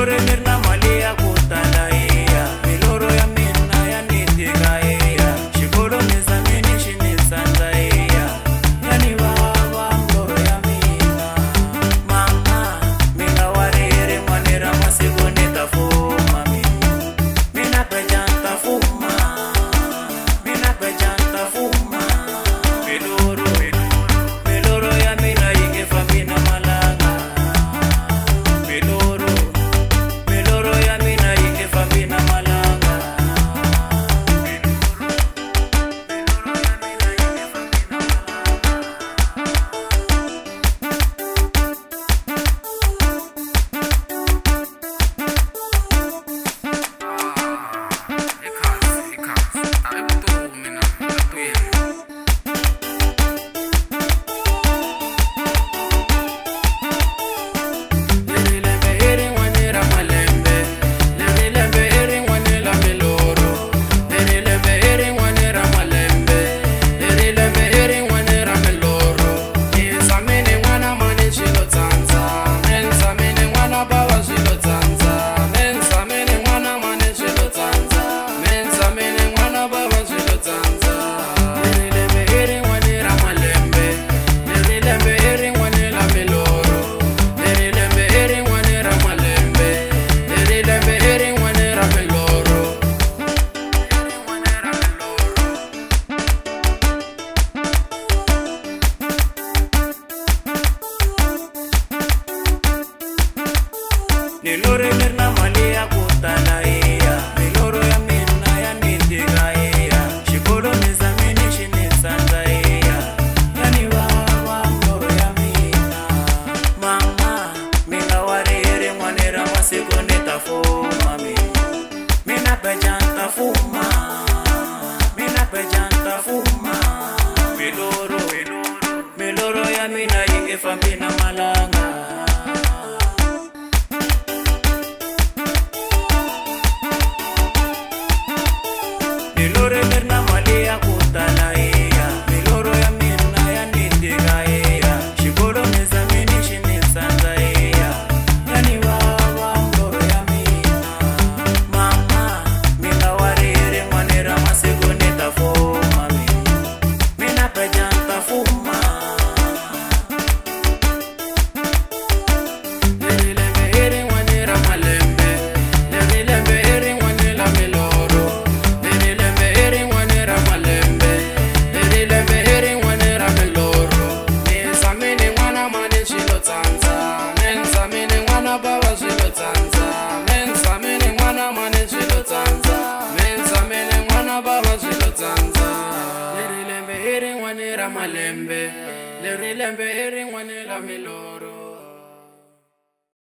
Milorho mirna mali ya kutala iya, Milorho ya mina ya nitika iya, xikolo nizamini xinisanza iya, yani vava Milorho ya mina. Mama minga wariri mwanira masiku nitafuma mina pejanta fuma, mina pejanta fuma. Milorho ya mina ingefambina malanga. Milorho ya mina ingefambina malanga. Milorho mirna mali ya kutala iya, Milorho ya mina ya nitika iya, xikolo nizamini xinisanza iya, yani vava Milorho ya mina. Mama minga wariri mwanira masiku nitafuma mina pejanta fuma, mina pejanta fuma. Milorho ya mina ingefambina malanga. Milorho mirna mali ya kutala iya, Milorho ya mina ya nitika iya, xikolo nizamini xinisanza iya, yani vava Milorho ya mina. Mama minga wariri mwanira masiku nitafuma mina pejanta fuma. Leri lembe eri ngwane la Milorho.